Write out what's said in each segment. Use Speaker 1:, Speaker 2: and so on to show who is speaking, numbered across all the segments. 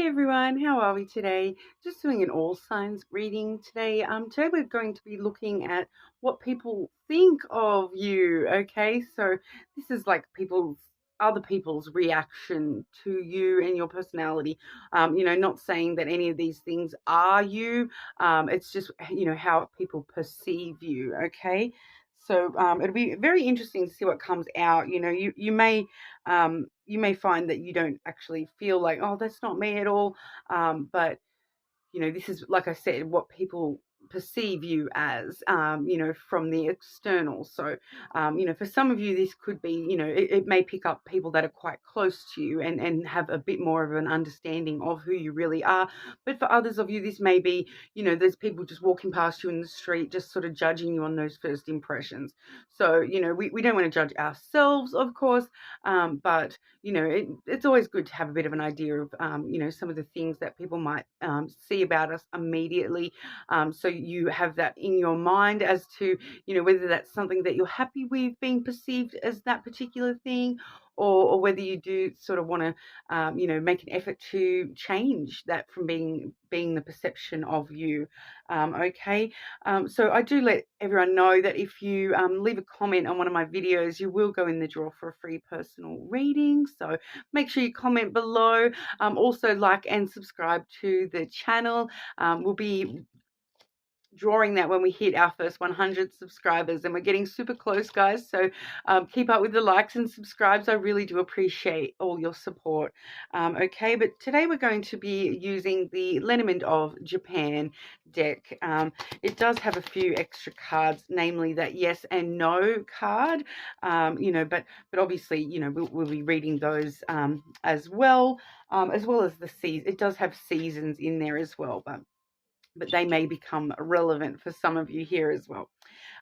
Speaker 1: Hey everyone, how are we today? Just doing an all signs reading today. Today we're going to be looking at what people think of you. Okay, so this is like other people's reaction to you and your personality. Not saying that any of these things are you. It's just how people perceive you. Okay. So it'll be very interesting to see what comes out. You may find that you don't actually feel like, oh, that's not me at all. But this is, like I said, what people perceive you as, from the external. So, for some of you, this could be, it may pick up people that are quite close to you and have a bit more of an understanding of who you really are. But for others of you, this may be, there's people just walking past you in the street, just sort of judging you on those first impressions. So, we don't want to judge ourselves, of course, but it's always good to have a bit of an idea of, some of the things that people might see about us immediately. So you have that in your mind as to, whether that's something that you're happy with being perceived as that particular thing, or whether you do sort of want to, make an effort to change that from being the perception of you. Okay. So I do let everyone know that if you leave a comment on one of my videos, you will go in the draw for a free personal reading. So make sure you comment below. Also like and subscribe to the channel. We'll be drawing that when we hit our first 100 subscribers, and we're getting super close, guys. So keep up with the likes and subscribes. I really do appreciate all your support. Okay, but today we're going to be using the Lenormand of Japan deck. It does have a few extra cards, namely that yes and no card, but obviously, we'll be reading those as well as the seasons. It does have seasons in there as well, but they may become relevant for some of you here as well.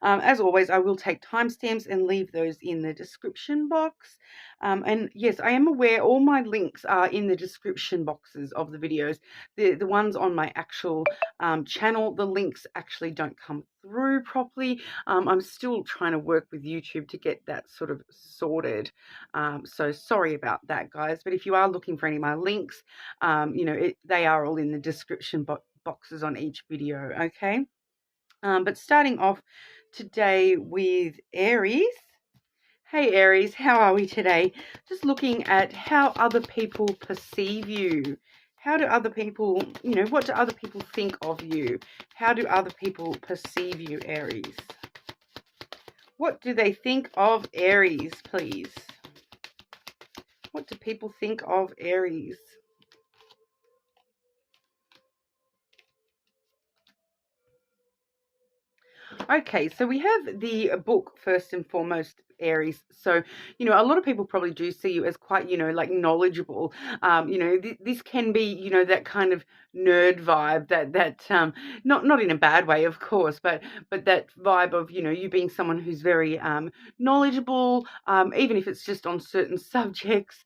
Speaker 1: As always, I will take timestamps and leave those in the description box. And yes, I am aware all my links are in the description boxes of the videos. The ones on my actual channel, the links actually don't come through properly. I'm still trying to work with YouTube to get that sort of sorted. So sorry about that, guys. But if you are looking for any of my links, they are all in the description boxes on each video. Okay. But starting off today with Aries. Hey Aries, how are we today? Just looking at how other people perceive you. How do other people, what do other people think of you? How do other people perceive you, Aries? What do they think of Aries, please? What do people think of Aries? Okay, so we have the book first and foremost, Aries. So, a lot of people probably do see you as quite, like knowledgeable. This can be, that kind of nerd vibe that not in a bad way, of course, but that vibe of, you being someone who's very knowledgeable, even if it's just on certain subjects,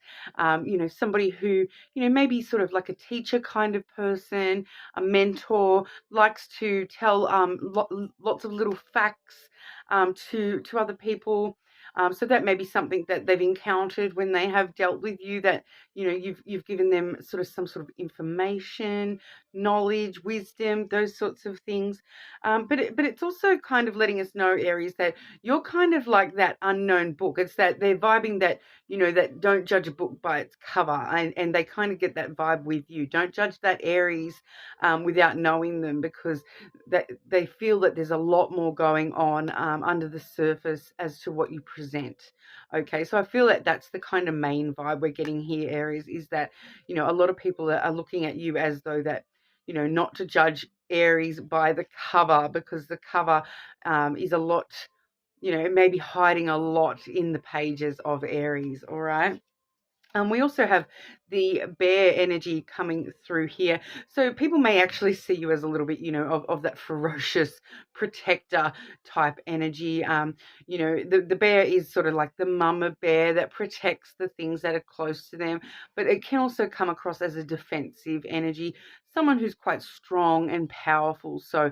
Speaker 1: somebody who, maybe sort of like a teacher kind of person, a mentor, likes to tell lots of little facts to other people. So that may be something that they've encountered when they have dealt with you, that you've given them sort of some sort of information, knowledge, wisdom, those sorts of things. But it's also kind of letting us know, Aries, that you're kind of like that unknown book. It's that they're vibing that, that don't judge a book by its cover, and they kind of get that vibe with you. Don't judge that Aries without knowing them, because they feel that there's a lot more going on under the surface as to what you present. Okay, so I feel that that's the kind of main vibe we're getting here, Aries, is that, a lot of people are looking at you as though that, not to judge Aries by the cover, because the cover is a lot, it may be hiding a lot in the pages of Aries, all right? We also have the bear energy coming through here. So people may actually see you as a little bit, of that ferocious protector type energy. The bear is sort of like the mama bear that protects the things that are close to them, but it can also come across as a defensive energy, someone who's quite strong and powerful. So,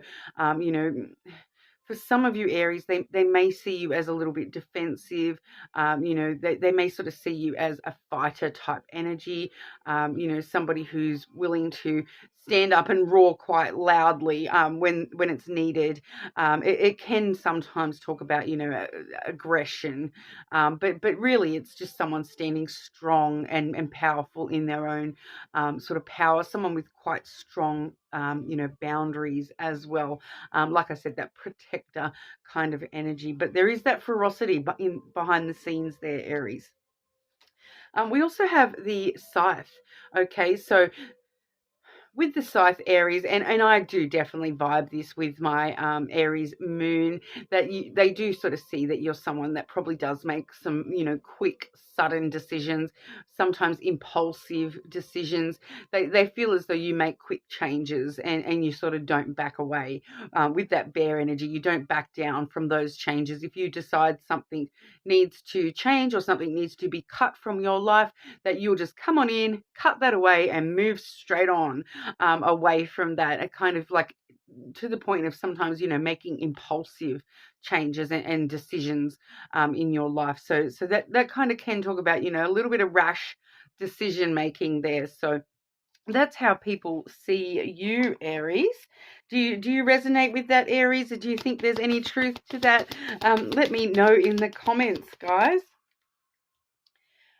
Speaker 1: for some of you Aries, they may see you as a little bit defensive. They may sort of see you as a fighter type energy, somebody who's willing to stand up and roar quite loudly when it's needed. It can sometimes talk about, aggression, but really it's just someone standing strong and powerful in their own sort of power, someone with quite strong, boundaries as well. Like I said, that protector kind of energy, but there is that ferocity behind the scenes there, Aries. We also have the scythe. Okay, so with the scythe Aries, and I do definitely vibe this with my Aries moon, that they do sort of see that you're someone that probably does make some, quick, sudden decisions, sometimes impulsive decisions. They feel as though you make quick changes and you sort of don't back away. With that bear energy, you don't back down from those changes. If you decide something needs to change or something needs to be cut from your life, that you'll just come on in, cut that away and move straight on away from that. It kind of like to the point of sometimes, making impulsive changes and decisions in your life. So that kind of can talk about, a little bit of rash decision making there. So that's how people see you, Aries. Do you resonate with that, Aries? Or do you think there's any truth to that? Let me know in the comments, guys.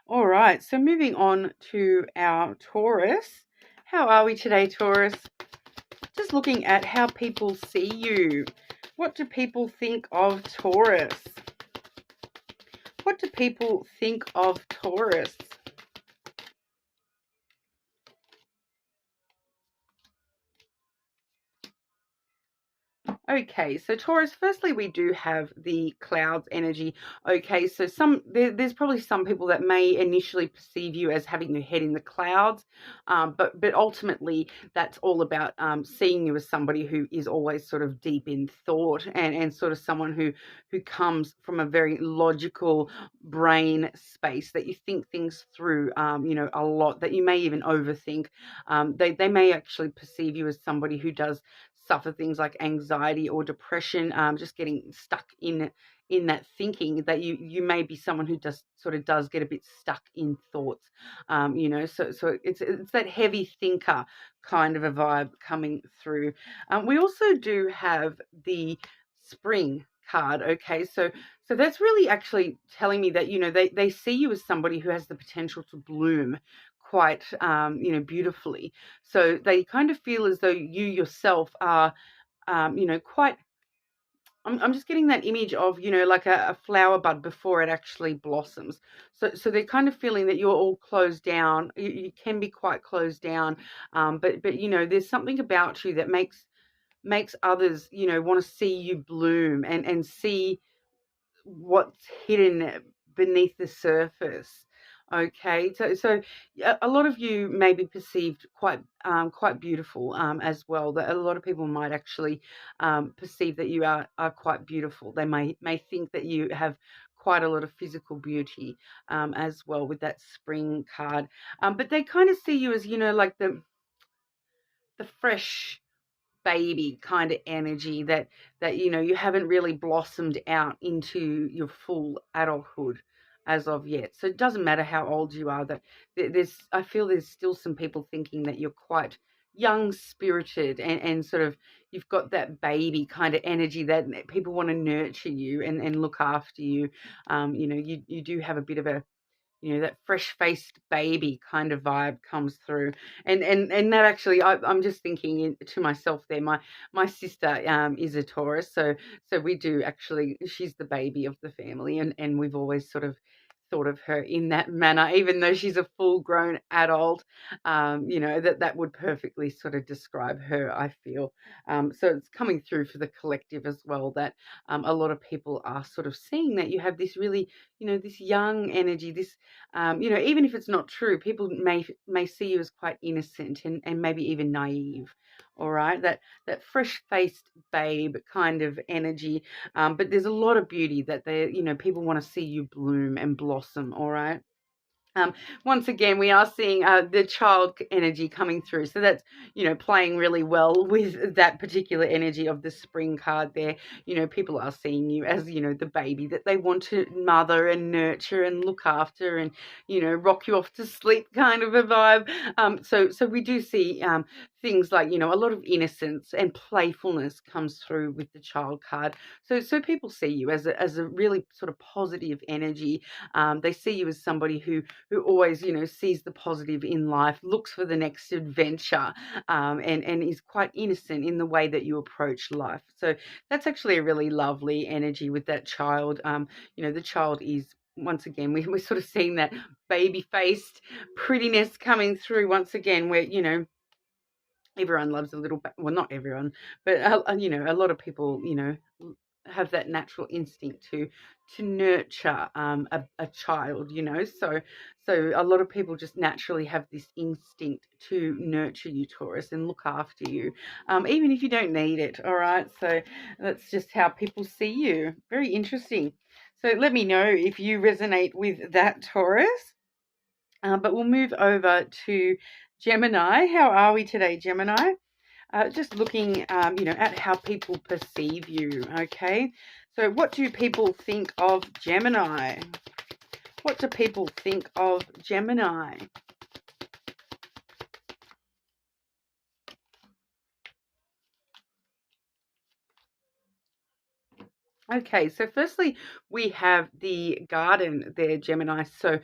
Speaker 1: All right, so moving on to our Taurus. How are we today, Taurus? Just looking at how people see you. What do people think of Taurus? What do people think of Taurus? Okay, so Taurus, firstly, we do have the clouds energy. Okay, so there's probably some people that may initially perceive you as having your head in the clouds, but ultimately that's all about seeing you as somebody who is always sort of deep in thought and sort of someone who comes from a very logical brain space, that you think things through, a lot, that you may even overthink. They may actually perceive you as somebody who does suffer things like anxiety or depression, just getting stuck in that thinking, that you may be someone who does get a bit stuck in thoughts, so it's that heavy thinker kind of a vibe coming through. We also do have the spring card. Okay, so that's really actually telling me that, they see you as somebody who has the potential to bloom quite beautifully. So they kind of feel as though you yourself are quite, I'm just getting that image of, like a flower bud before it actually blossoms. So they're kind of feeling that you're all closed down. You can be quite closed down, but there's something about you that makes others want to see you bloom and see what's hidden beneath the surface. Okay, so a lot of you may be perceived quite beautiful as well. That a lot of people might actually perceive that you are quite beautiful. They may think that you have quite a lot of physical beauty as well with that spring card. But they kind of see you as, like the fresh baby kind of energy, that you haven't really blossomed out into your full adulthood as of yet. So it doesn't matter how old you are, that I feel there's still some people thinking that you're quite young spirited and sort of you've got that baby kind of energy, that people want to nurture you and look after you. You do have a bit of a, that fresh-faced baby kind of vibe comes through. And that actually, I'm just thinking to myself there, my sister is a Taurus, so we do actually, she's the baby of the family, and we've always sort of thought of her in that manner, even though she's a full-grown adult. That would perfectly sort of describe her, I feel. So it's coming through for the collective as well, that a lot of people are sort of seeing that you have this really, this young energy, this, even if it's not true, people may see you as quite innocent and maybe even naive. All right, that fresh-faced babe kind of energy, but there's a lot of beauty that people want to see you bloom and blossom. All right. Once again, we are seeing the child energy coming through. So that's, playing really well with that particular energy of the spring card there. People are seeing you as, the baby that they want to mother and nurture and look after and, rock you off to sleep kind of a vibe. So we do see things like, a lot of innocence and playfulness comes through with the child card. So people see you as a really sort of positive energy. They see you as somebody who always, sees the positive in life, looks for the next adventure, and is quite innocent in the way that you approach life. So that's actually a really lovely energy with that child. The child is, once again, we're sort of seeing that baby-faced prettiness coming through once again, where, everyone loves a little, well, not everyone, but, a lot of people, have that natural instinct to nurture a child, so a lot of people just naturally have this instinct to nurture you, Taurus, and look after you, even if you don't need it. All right, so that's just how people see you. Very interesting. So let me know if you resonate with that, Taurus. But we'll move over to Gemini. How are we today, Gemini? Just looking, at how people perceive you, okay? So what do people think of Gemini? What do people think of Gemini? Okay, so firstly, we have the garden there, Gemini. So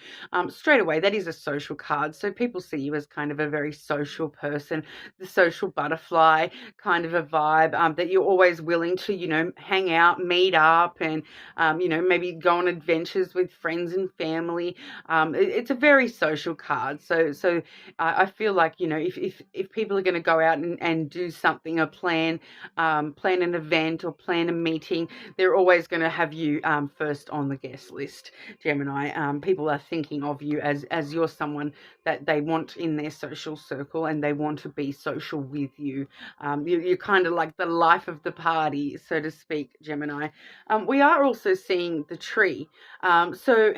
Speaker 1: straight away, that is a social card. So people see you as kind of a very social person, the social butterfly kind of a vibe, that you're always willing to, hang out, meet up, and, maybe go on adventures with friends and family. It's a very social card. So I feel like, if people are going to go out and do something or plan an event or plan a meeting, they're always going to have you first on the guest list, Gemini. People are thinking of you as you're someone that they want in their social circle, and they want to be social with you. You're kind of like the life of the party, so to speak, Gemini. We are also seeing the tree. So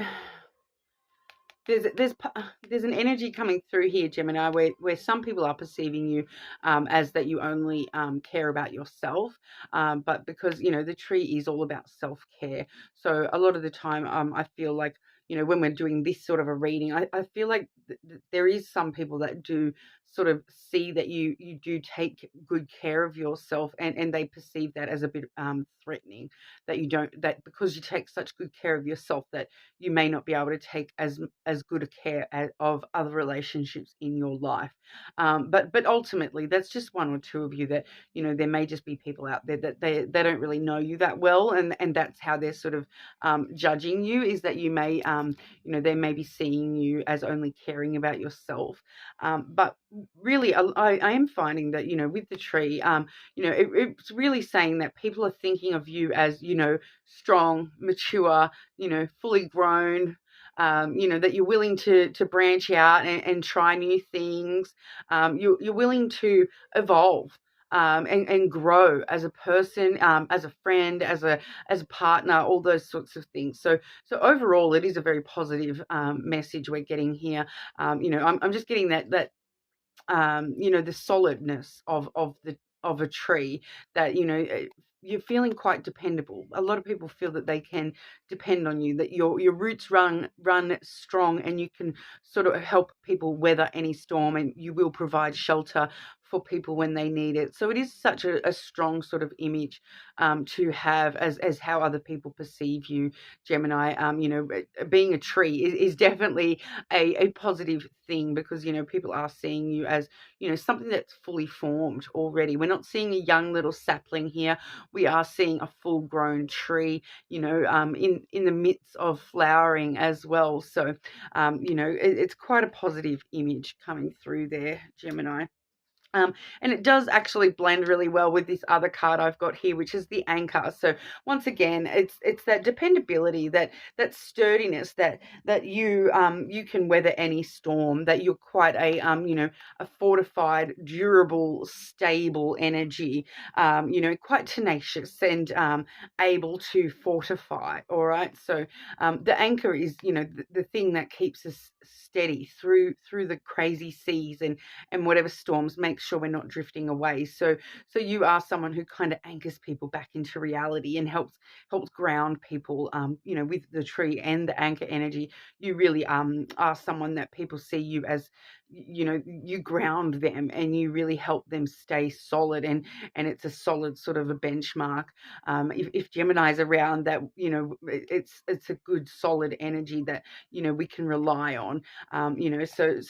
Speaker 1: there's an energy coming through here, Gemini, where some people are perceiving you as that you only care about yourself, but because the tree is all about self-care. So a lot of the time, I feel like, when we're doing this sort of a reading, I feel like there is some people that do sort of see that you do take good care of yourself, and they perceive that as a bit threatening, that you don't, that because you take such good care of yourself, that you may not be able to take as good a care of other relationships in your life. But ultimately, that's just one or two of you that, there may just be people out there that they don't really know you that well, and that's how they're sort of judging you, is that you may, they may be seeing you as only caring about yourself. But really, I am finding that, with the tree, it's really saying that people are thinking of you as, strong, mature, fully grown, that you're willing to branch out and try new things. You're willing to evolve. And grow as a person, as a friend, as a partner, all those sorts of things. So overall, it is a very positive message we're getting here. I'm just getting that the solidness of a tree, that you're feeling quite dependable. A lot of people feel that they can depend on you, that your roots run strong, and you can sort of help people weather any storm, and you will provide shelter for people when they need it. So it is such a strong sort of image to have as how other people perceive you, Gemini. Being a tree is definitely a positive thing, because people are seeing you as something that's fully formed already. We're not seeing a young little sapling here. We are seeing a full grown tree, in the midst of flowering as well. So it's quite a positive image coming through there, Gemini. And it does actually blend really well with this other card I've got here, which is the anchor. So once again, it's that dependability, that sturdiness, that you can weather any storm, that you're quite a fortified, durable, stable energy, quite tenacious and able to fortify. All right. So the anchor is the thing that keeps us steady through the crazy seas and whatever storms. Make sure we're not drifting away. So you are someone who kind of anchors people back into reality and helps ground people. You know, with the tree and the anchor energy, you really are someone that people see you as, you know, you ground them and you really help them stay solid, and it's a solid sort of a benchmark. If Gemini's around, that, you know, it's a good solid energy that, you know, we can rely on. You know, so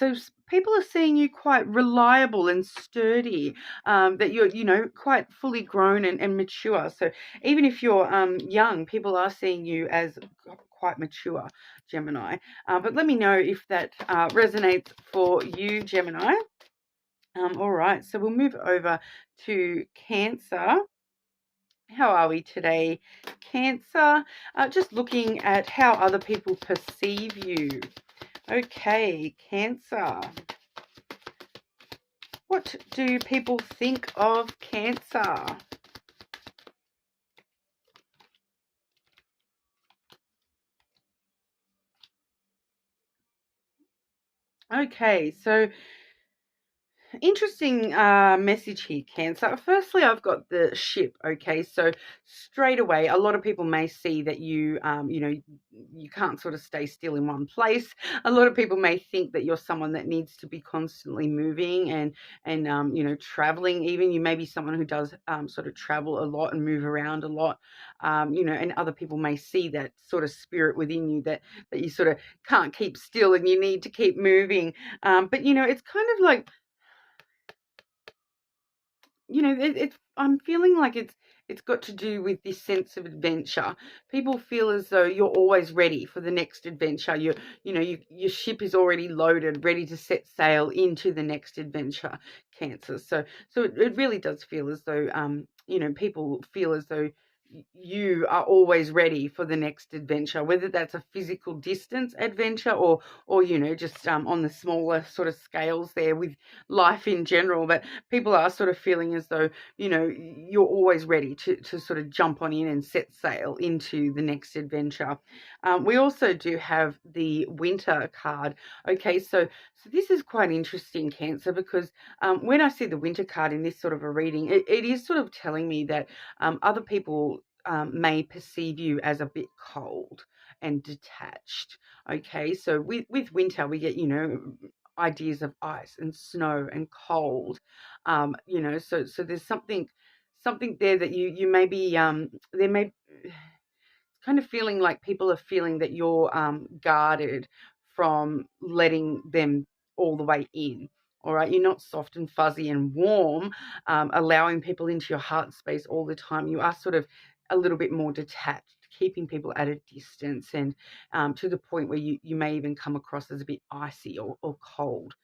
Speaker 1: people are seeing you quite reliable and sturdy, that you're, you know, quite fully grown and mature. So even if you're young, people are seeing you as quite mature, Gemini. But let me know if that resonates for you, Gemini. All right, so we'll move over to Cancer. How are we today, Cancer? Just looking at how other people perceive you. Okay, Cancer. What do people think of Cancer? Okay, so interesting message here, Cancer. Firstly, I've got the ship. Okay, so straight away, a lot of people may see that you, you know, you can't sort of stay still in one place. A lot of people may think that you're someone that needs to be constantly moving and you know, traveling. Even you may be someone who does sort of travel a lot and move around a lot. You know, and other people may see that sort of spirit within you, that you sort of can't keep still and you need to keep moving. But you know, it's kind of like, you know, I'm feeling like it's got to do with this sense of adventure. People feel as though you're always ready for the next adventure. You know, your ship is already loaded, ready to set sail into the next adventure, Cancer. So it really does feel as though you know, people feel as though you are always ready for the next adventure, whether that's a physical distance adventure or you know, just on the smaller sort of scales there with life in general. But people are sort of feeling as though, you know, you're always ready to sort of jump on in and set sail into the next adventure. We also do have the Winter card. Okay, so this is quite interesting, Cancer, because when I see the Winter card in this sort of a reading, it is sort of telling me that other people may perceive you as a bit cold and detached. Okay, so with winter, we get, you know, ideas of ice and snow and cold. You know, so there's something there that you may be there may kind of feeling like people are feeling that you're guarded from letting them all the way in. All right, you're not soft and fuzzy and warm, allowing people into your heart space all the time. You are sort of a little bit more detached, keeping people at a distance, and to the point where you may even come across as a bit icy or cold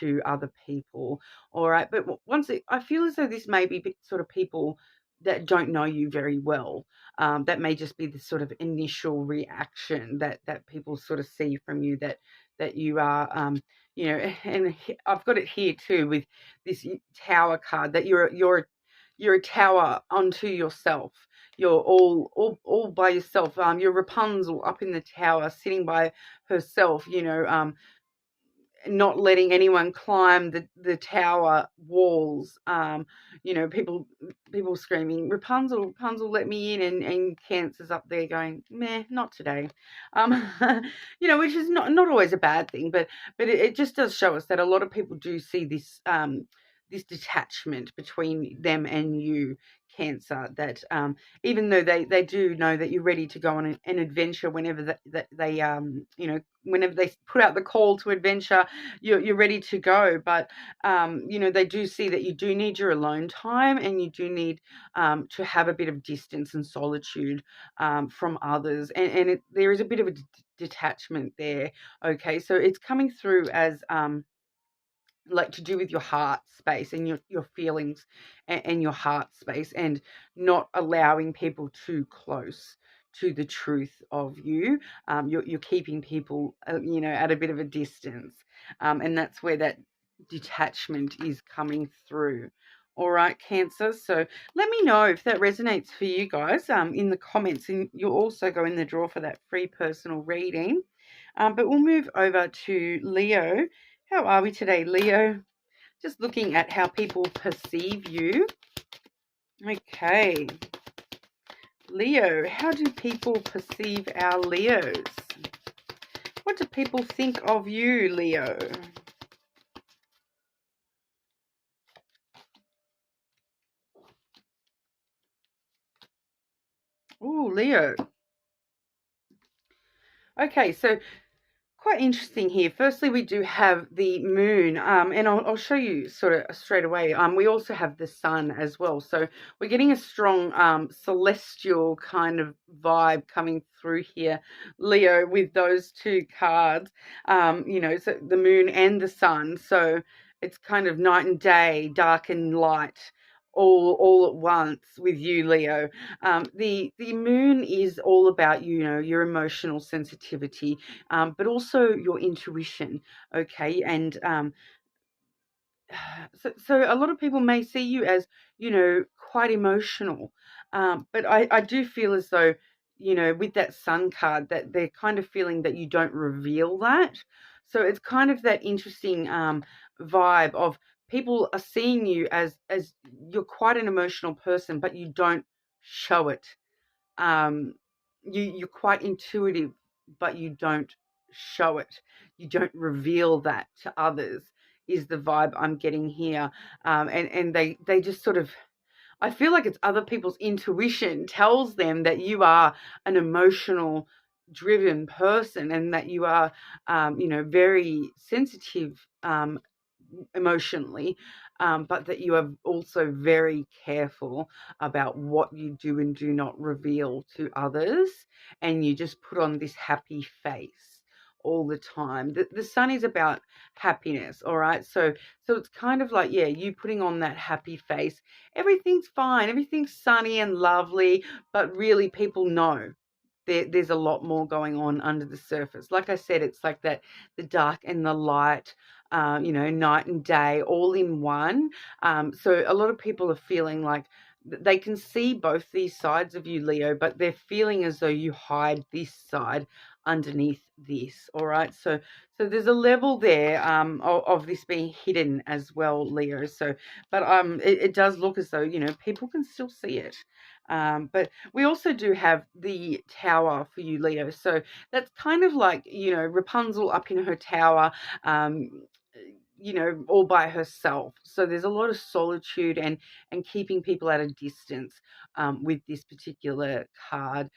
Speaker 1: to other people. All right, but I feel as though this may be sort of people that don't know you very well. That may just be the sort of initial reaction that people sort of see from you, that you are, you know. And I've got it here too with this Tower card, that you're a tower unto yourself. You're all by yourself. You're Rapunzel up in the tower, sitting by herself. You know, not letting anyone climb the tower walls. You know, people screaming, Rapunzel, Rapunzel, let me in, and Cancer's up there going, meh, not today. You know, which is not always a bad thing, but it just does show us that a lot of people do see this this detachment between them and you, Cancer, that even though they do know that you're ready to go on an adventure whenever that they you know, whenever they put out the call to adventure, you're ready to go. But you know, they do see that you do need your alone time, and you do need to have a bit of distance and solitude from others, and there is a bit of a detachment there. Okay, so it's coming through as like to do with your heart space and your feelings and your heart space, and not allowing people too close to the truth of you. You're keeping people, you know, at a bit of a distance, and that's where that detachment is coming through. All right, Cancer. So let me know if that resonates for you guys in the comments, and you'll also go in the draw for that free personal reading. But we'll move over to Leo. How are we today, Leo? Just looking at how people perceive you. Okay. Leo, how do people perceive our Leos? What do people think of you, Leo? Oh, Leo. Okay, so quite interesting here. Firstly, we do have the moon, and I'll show you sort of straight away. We also have the sun as well. So we're getting a strong celestial kind of vibe coming through here, Leo, with those two cards. So the moon and the sun. So it's kind of night and day, dark and light, all at once with you, Leo. The moon is all about, your emotional sensitivity, but also your intuition. Okay. And so a lot of people may see you as, quite emotional. But I do feel as though, with that sun card, that they're kind of feeling that you don't reveal that. So it's kind of that interesting vibe of people are seeing you as you're quite an emotional person, but you don't show it. um, you're quite intuitive, but you don't show it. You don't reveal that to others. Is the vibe I'm getting here, and they just sort of. I feel like it's other people's intuition tells them that you are an emotional driven person and that you are, very sensitive, emotionally, but that you are also very careful about what you do and do not reveal to others, and you just put on this happy face all the time. The sun is about happiness, all right? So it's kind of like, yeah, you putting on that happy face. Everything's fine, everything's sunny and lovely, but really people know there's a lot more going on under the surface. Like I said, it's like that, the dark and the light, night and day all in one. So a lot of people are feeling like they can see both these sides of you, Leo, but they're feeling as though you hide this side underneath this. All right. So there's a level there, of this being hidden as well, Leo. So, but it does look as though, people can still see it. But we also do have the tower for you, Leo. So that's kind of like, Rapunzel up in her tower, all by herself. So there's a lot of solitude and keeping people at a distance, with this particular card.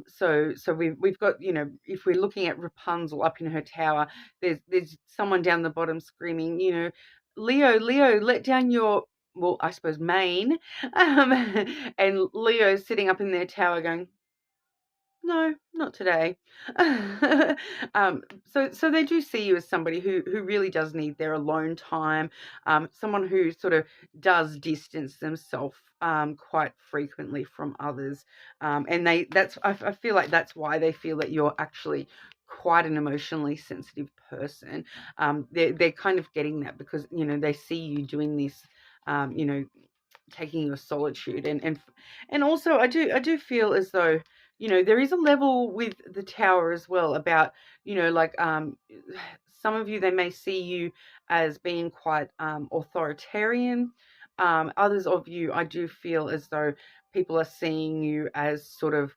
Speaker 1: So we've got, if we're looking at Rapunzel up in her tower, there's someone down the bottom screaming, Leo, Leo, let down your, well, I suppose mane, and Leo sitting up in their tower going, no, not today. So they do see you as somebody who really does need their alone time, someone who sort of does distance themselves, quite frequently from others, and I feel like that's why they feel that you're actually quite an emotionally sensitive person. They're kind of getting that because they see you doing this, taking your solitude, and also I do feel as though, there is a level with the tower as well about, like, some of you, they may see you as being quite authoritarian. Others of you, I do feel as though people are seeing you as sort of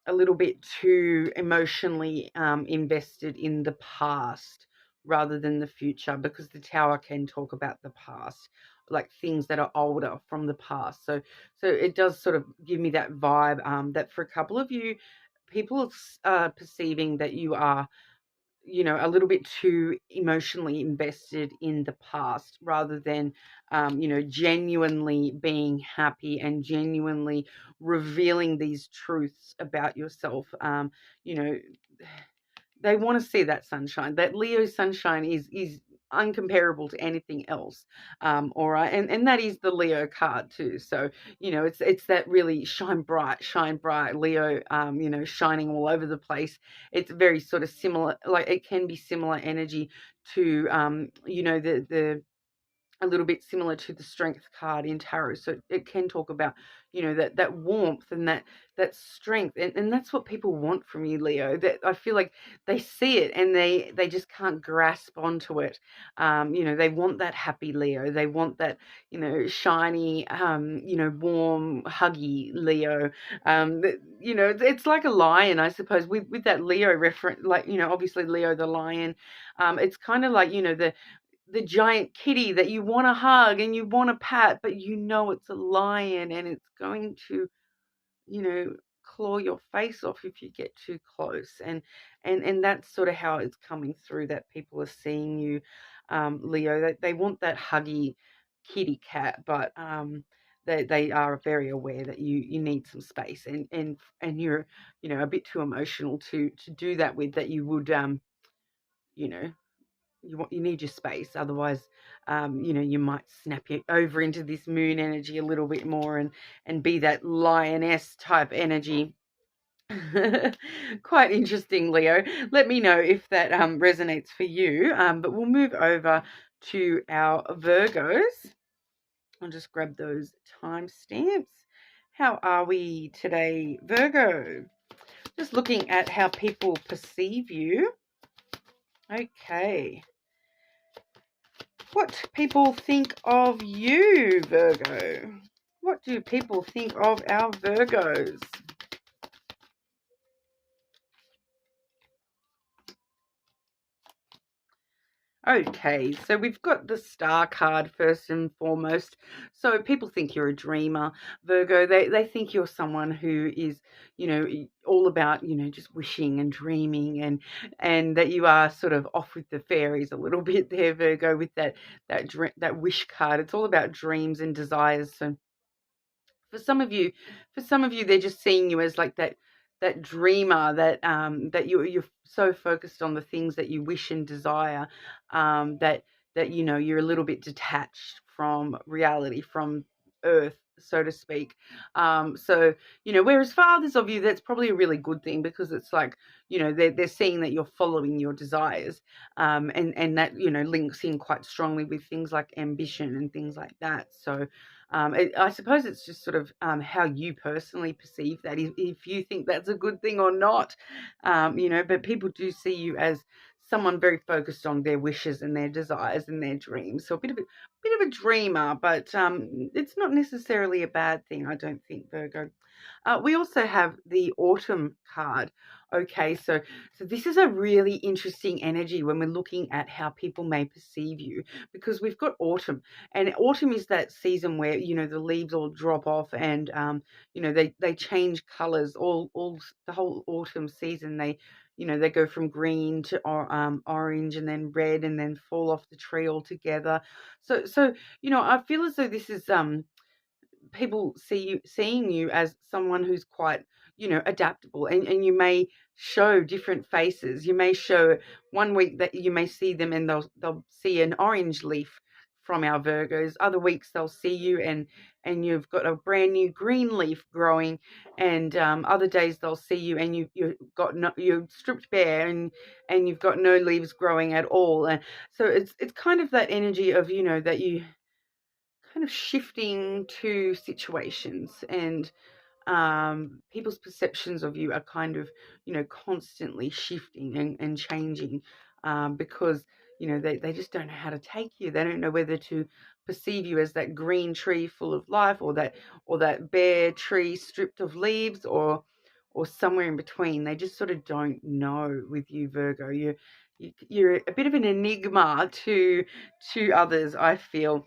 Speaker 1: a little bit too emotionally invested in the past rather than the future, because the tower can talk about the past, like things that are older from the past. So it does sort of give me that vibe, that for a couple of you, people are perceiving that you are, a little bit too emotionally invested in the past rather than, genuinely being happy and genuinely revealing these truths about yourself. You know, they want to see that sunshine. That Leo sunshine is uncomparable to anything else. All right, and that is the Leo card too. So it's that really shine bright Leo. Shining all over the place. It's very sort of similar. Like it can be similar energy to the a little bit similar to the strength card in tarot. So it can talk about, that warmth and that strength, and that's what people want from you, Leo. That I feel like they see it and they just can't grasp onto it. They want that happy Leo. They want that, shiny, warm, huggy Leo. It's like a lion, I suppose, with that Leo reference, like, obviously Leo the lion. It's kind of like, the giant kitty that you want to hug and you want to pat, but it's a lion and it's going to, claw your face off if you get too close. And that's sort of how it's coming through, that people are seeing you, Leo. They want that huggy kitty cat, but they are very aware that you need some space, and you're, a bit too emotional to do that with, that you would, you know you need your space. Otherwise, you might snap you over into this moon energy a little bit more, and be that lioness type energy. Quite interesting, Leo. Let me know if that resonates for you. But we'll move over to our Virgos. I'll just grab those timestamps. How are we today, Virgo? Just looking at how people perceive you. Okay. What people think of you, Virgo? What do people think of our Virgos? Okay, so we've got the star card first and foremost. So people think you're a dreamer, Virgo. They think you're someone who is, all about, just wishing and dreaming, and that you are sort of off with the fairies a little bit there, Virgo, with that wish card. It's all about dreams and desires. So for some of you, they're just seeing you as like that dreamer, that you're so focused on the things that you wish and desire, that you're a little bit detached from reality, from earth, so to speak. Whereas for others of you, that's probably a really good thing, because it's like, they're seeing that you're following your desires, and that, links in quite strongly with things like ambition and things like that. So I suppose it's just sort of how you personally perceive that, if you think that's a good thing or not, but people do see you as someone very focused on their wishes and their desires and their dreams. So a bit of a dreamer, but it's not necessarily a bad thing, I don't think, Virgo. We also have the autumn card. Okay, so this is a really interesting energy when we're looking at how people may perceive you, because we've got autumn, and autumn is that season where, the leaves all drop off, and they change colors all the whole autumn season. They go from green to orange, and then red, and then fall off the tree altogether. So I feel as though this is people seeing you as someone who's quite, adaptable, and you may show different faces. You may show one week that you may see them and they'll see an orange leaf from our Virgos. Other weeks they'll see you and you've got a brand new green leaf growing, and other days they'll see you and you're stripped bare, and you've got no leaves growing at all. And so it's kind of that energy of, that you kind of shifting to situations, and people's perceptions of you are kind of, constantly shifting and changing, because, they just don't know how to take you. They don't know whether to perceive you as that green tree full of life, or that bare tree stripped of leaves, or somewhere in between. They just sort of don't know with you, Virgo. You're a bit of an enigma to others, I feel.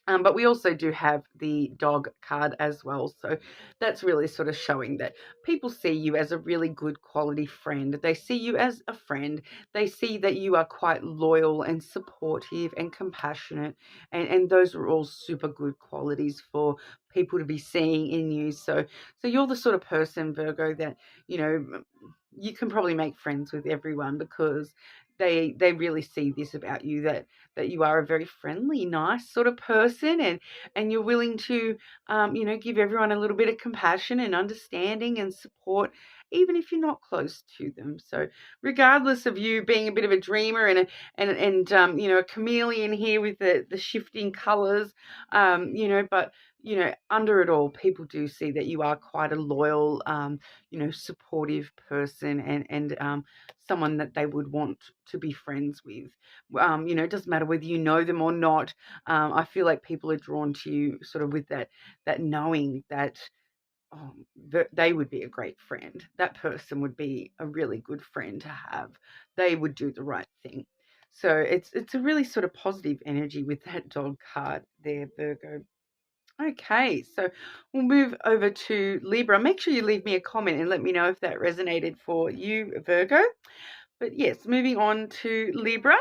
Speaker 1: But we also do have the dog card as well. So that's really sort of showing that people see you as a really good quality friend. They see you as a friend. They see that you are quite loyal and supportive and compassionate. And those are all super good qualities for people to be seeing in you. So you're the sort of person, Virgo, that, you can probably make friends with everyone, because they really see this about you, that you are a very friendly, nice sort of person, and you're willing to, give everyone a little bit of compassion and understanding and support, even if you're not close to them. So regardless of you being a bit of a dreamer and you know, a chameleon here with the shifting colors, you know, but you know, under it all, people do see that you are quite a loyal, you know, supportive person, and someone that they would want to be friends with. You know, it doesn't matter whether you know them or not. I feel like people are drawn to you sort of with that knowing that they would be a great friend. That person would be a really good friend to have. They would do the right thing. So it's a really sort of positive energy with that dog card there, Virgo. Okay, so we'll move over to Libra. Make sure you leave me a comment and let me know if that resonated for you, Virgo. But yes, moving on to Libra.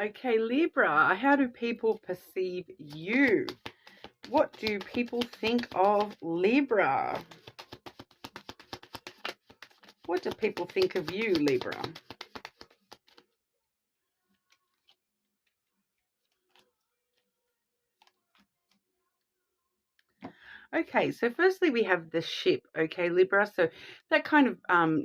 Speaker 1: Okay, Libra, how do people perceive you? What do people think of Libra? What do people think of you, Libra? Okay, so firstly we have the ship, okay, Libra. So that kind of,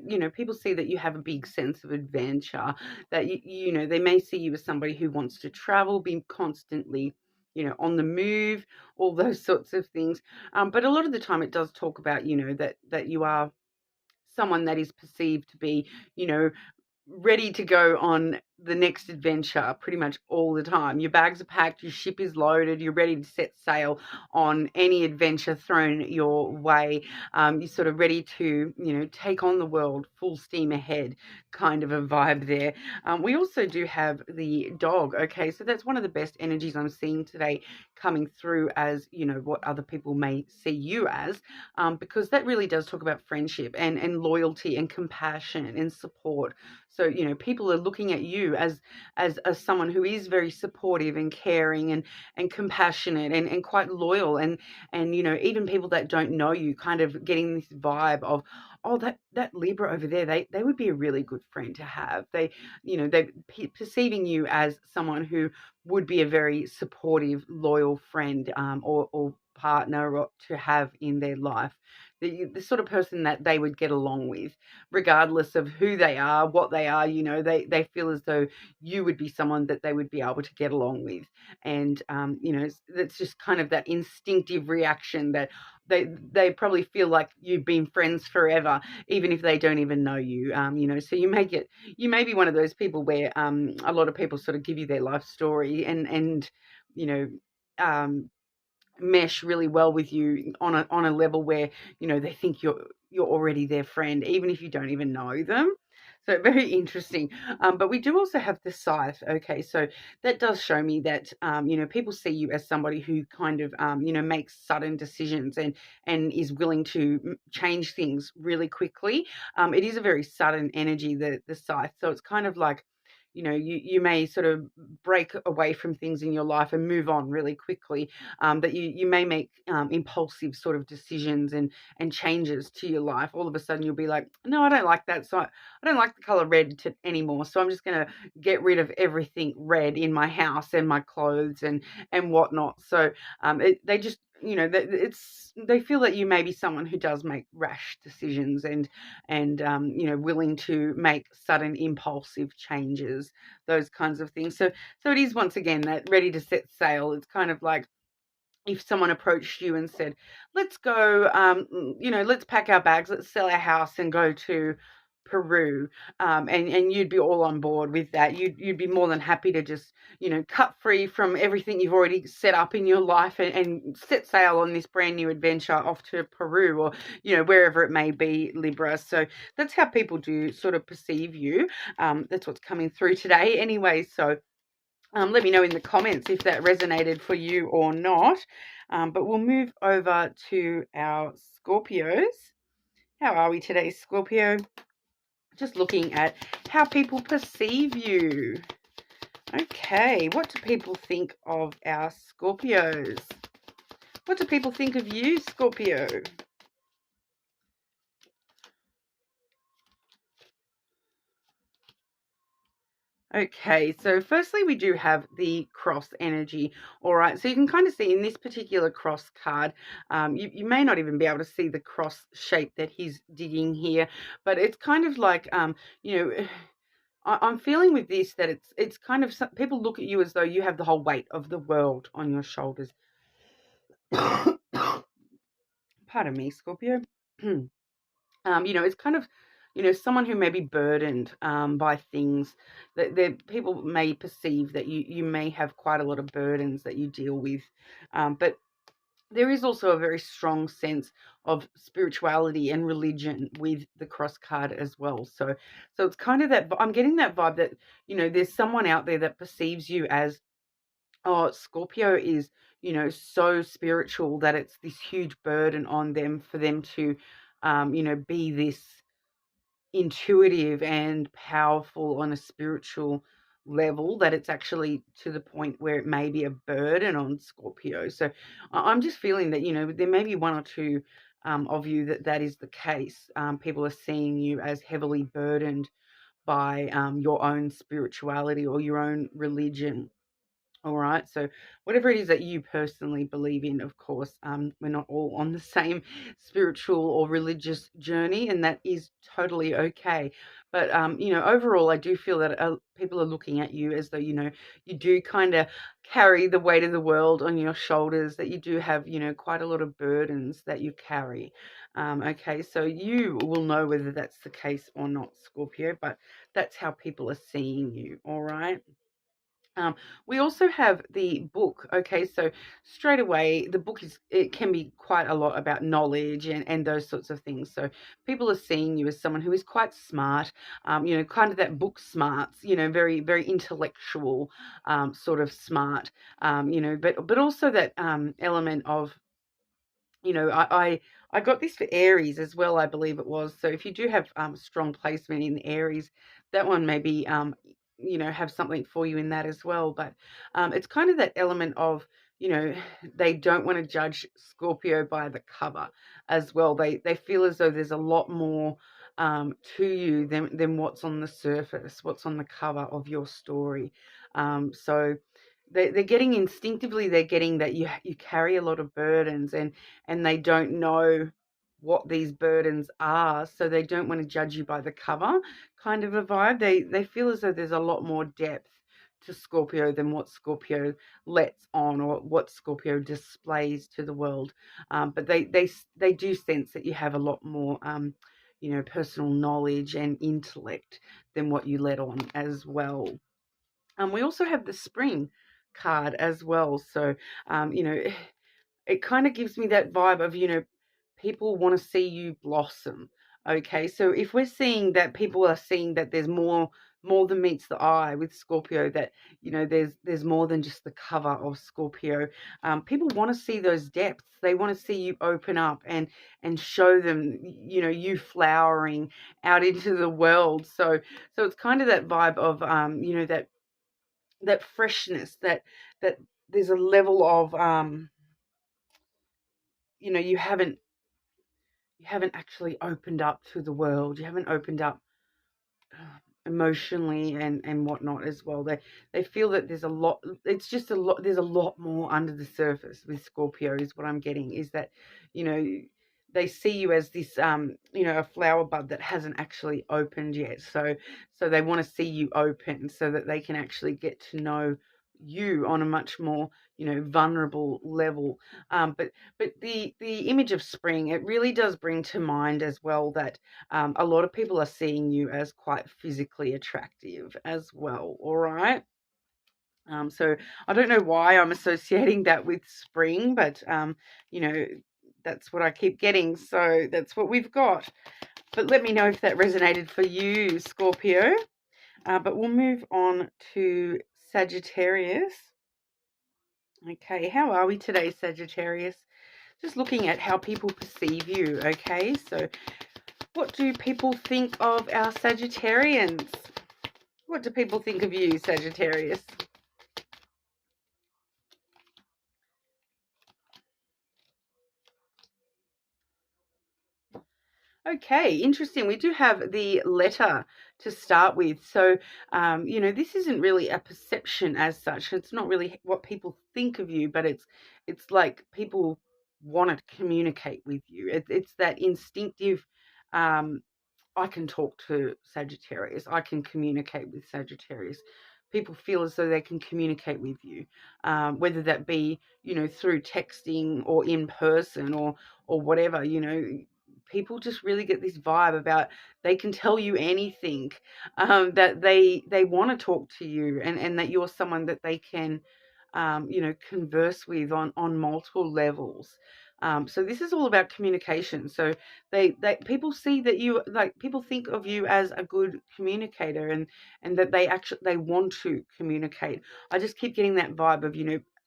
Speaker 1: you know, people see that you have a big sense of adventure, that, you know, they may see you as somebody who wants to travel, be constantly, you know, on the move, all those sorts of things. But a lot of the time it does talk about, you know, that you are someone that is perceived to be, you know, ready to go on the next adventure pretty much all the time. Your bags are packed, your ship is loaded, you're ready to set sail on any adventure thrown your way. You're sort of ready to, you know, take on the world full steam ahead, kind of a vibe there. We also do have the dog. Okay, so that's one of the best energies I'm seeing today coming through as, you know, what other people may see you as, because that really does talk about friendship and loyalty and compassion and support. So, you know, people are looking at you as someone who is very supportive and caring and compassionate and quite loyal, and you know, even people that don't know you kind of getting this vibe of, oh, that Libra over there, they would be a really good friend to have. They, you know, they perceiving you as someone who would be a very supportive, loyal friend, or partner or to have in their life. The sort of person that they would get along with, regardless of who they are, what they are, you know, they feel as though you would be someone that they would be able to get along with. And, you know, that's just kind of that instinctive reaction that they probably feel like you've been friends forever, even if they don't even know you. You know, so you may be one of those people where a lot of people sort of give you their life story and you know, mesh really well with you on a level where, you know, they think you're already their friend, even if you don't even know them. So very interesting. But we do also have the scythe. Okay, so that does show me that, you know, people see you as somebody who kind of, you know, makes sudden decisions and is willing to change things really quickly. It is a very sudden energy, the scythe. So it's kind of like, you know, you may sort of break away from things in your life and move on really quickly, that you may make impulsive sort of decisions and changes to your life. All of a sudden you'll be like, no, I don't like that, so I don't like the color red anymore, so I'm just going to get rid of everything red in my house and my clothes and whatnot. So they just, you know, they feel that you may be someone who does make rash decisions and you know, willing to make sudden impulsive changes, those kinds of things. So it is once again that ready to set sail. It's kind of like if someone approached you and said, let's go, you know, let's pack our bags, let's sell our house and go to Peru, and you'd be all on board with that. You'd be more than happy to just, you know, cut free from everything you've already set up in your life and set sail on this brand new adventure off to Peru or, you know, wherever it may be, Libra. So that's how people do sort of perceive you. That's what's coming through today anyway. So let me know in the comments if that resonated for you or not. But we'll move over to our Scorpios. How are we today, Scorpio? Just looking at how people perceive you. Okay, what do people think of our Scorpios? What do people think of you, Scorpio? Okay, so firstly, we do have the cross energy. All right, so you can kind of see in this particular cross card, you may not even be able to see the cross shape that he's digging here, but it's kind of like, you know, I'm feeling with this that it's kind of people look at you as though you have the whole weight of the world on your shoulders. Pardon me, Scorpio. It's kind of, someone who may be burdened by things that people may perceive that you may have quite a lot of burdens that you deal with. But there is also a very strong sense of spirituality and religion with the cross card as well. So it's kind of that I'm getting that vibe that, there's someone out there that perceives you as, oh, Scorpio is, so spiritual that it's this huge burden on them for them to, be this intuitive and powerful on a spiritual level, that it's actually to the point where it may be a burden on Scorpio. So I'm just feeling that, there may be one or two of you that is the case. People are seeing you as heavily burdened by your own spirituality or your own religion. All right. So whatever it is that you personally believe in, of course, we're not all on the same spiritual or religious journey, and that is totally okay. But, overall, I do feel that people are looking at you as though, you do kind of carry the weight of the world on your shoulders, that you do have, quite a lot of burdens that you carry. Okay. So you will know whether that's the case or not, Scorpio, but that's how people are seeing you. All right. Um, we also have the book. Okay, so straight away, the book it can be quite a lot about knowledge and those sorts of things. So people are seeing you as someone who is quite smart, kind of that book smarts, very, very intellectual, sort of smart, but also that element of, I got this for Aries as well, I believe it was. So if you do have strong placement in Aries, that one maybe have something for you in that as well. But it's kind of that element of, they don't want to judge Scorpio by the cover as well. They feel as though there's a lot more to you than what's on the surface, what's on the cover of your story. So they're getting instinctively, they're getting that you carry a lot of burdens, and they don't know what these burdens are, so they don't want to judge you by the cover, kind of a vibe. They feel as though there's a lot more depth to Scorpio than what Scorpio lets on or what Scorpio displays to the world. But they do sense that you have a lot more personal knowledge and intellect than what you let on as well. We also have the spring card as well. So, it kind of gives me that vibe of, people want to see you blossom. Okay. So if we're seeing that people are seeing that there's more than meets the eye with Scorpio, that, there's more than just the cover of Scorpio. People want to see those depths. They want to see you open up and show them, you flowering out into the world. So it's kind of that vibe of, that freshness, that there's a level of you haven't actually opened up to the world. You haven't opened up emotionally and whatnot as well. They feel that there's a lot. It's just a lot. There's a lot more under the surface with Scorpio. Is what I'm getting. Is that, you know they see you as this a flower bud that hasn't actually opened yet. So they want to see you open so that they can actually get to know you on a much more vulnerable level. But the image of spring, it really does bring to mind as well that a lot of people are seeing you as quite physically attractive as well. All right. So I don't know why I'm associating that with spring, but you know that's what I keep getting. So that's what we've got. But let me know if that resonated for you, Scorpio. But we'll move on to Sagittarius. Okay, how are we today, Sagittarius? Just looking at how people perceive you, okay? So what do people think of our Sagittarians? What do people think of you, Sagittarius? Okay, interesting. We do have the letter to start with. So, this isn't really a perception as such. It's not really what people think of you, but it's like people want to communicate with you. It's that instinctive. Um, I can talk to Sagittarius. I can communicate with Sagittarius. People feel as though they can communicate with you, whether that be through texting or in person or whatever. People just really get this vibe about they can tell you anything, that they want to talk to you, and that you're someone that they can converse with on multiple levels. So this is all about communication. So they people see that you, like, people think of you as a good communicator, and that they want to communicate. I just keep getting that vibe of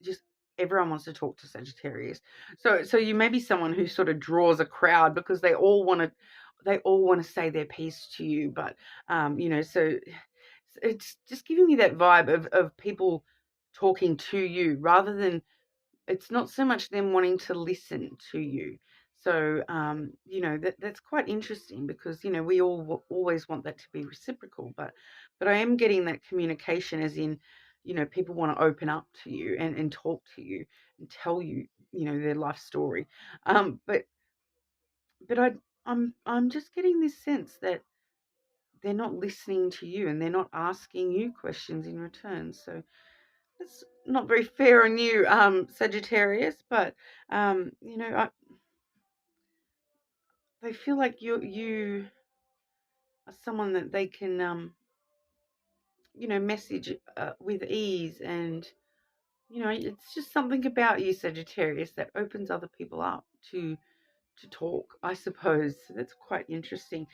Speaker 1: just everyone wants to talk to Sagittarius. So you may be someone who sort of draws a crowd because they all want to say their piece to you. But so it's just giving me that vibe of people talking to you, rather than, it's not so much them wanting to listen to you. So that's quite interesting, because we all always want that to be reciprocal, but I am getting that communication, as in people want to open up to you and talk to you and tell you their life story. But I'm just getting this sense that they're not listening to you, and they're not asking you questions in return. So it's not very fair on you, Sagittarius, but they feel like you are someone that they can message with ease, and it's just something about you, Sagittarius, that opens other people up to talk, I suppose. So that's quite interesting.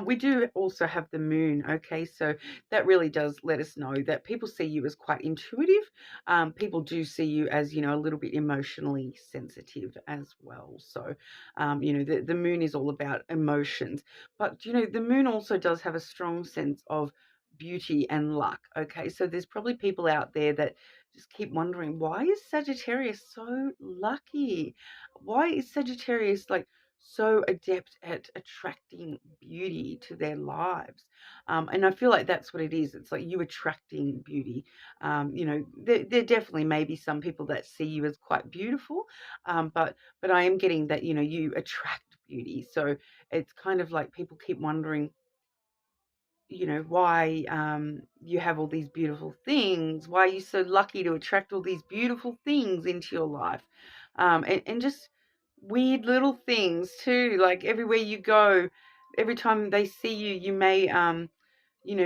Speaker 1: We do also have the moon. Okay, so that really does let us know that people see you as quite intuitive. People do see you as a little bit emotionally sensitive as well. So the moon is all about emotions, but the moon also does have a strong sense of beauty and luck. Okay, so there's probably people out there that just keep wondering, why is Sagittarius so lucky? Why is Sagittarius like so adept at attracting beauty to their lives? And I feel like that's what it is. It's like you attracting beauty. There definitely may be some people that see you as quite beautiful, but I am getting that you attract beauty. So it's kind of like people keep wondering, why you have all these beautiful things. Why are you so lucky to attract all these beautiful things into your life? And just weird little things too. Like everywhere you go, every time they see you, you may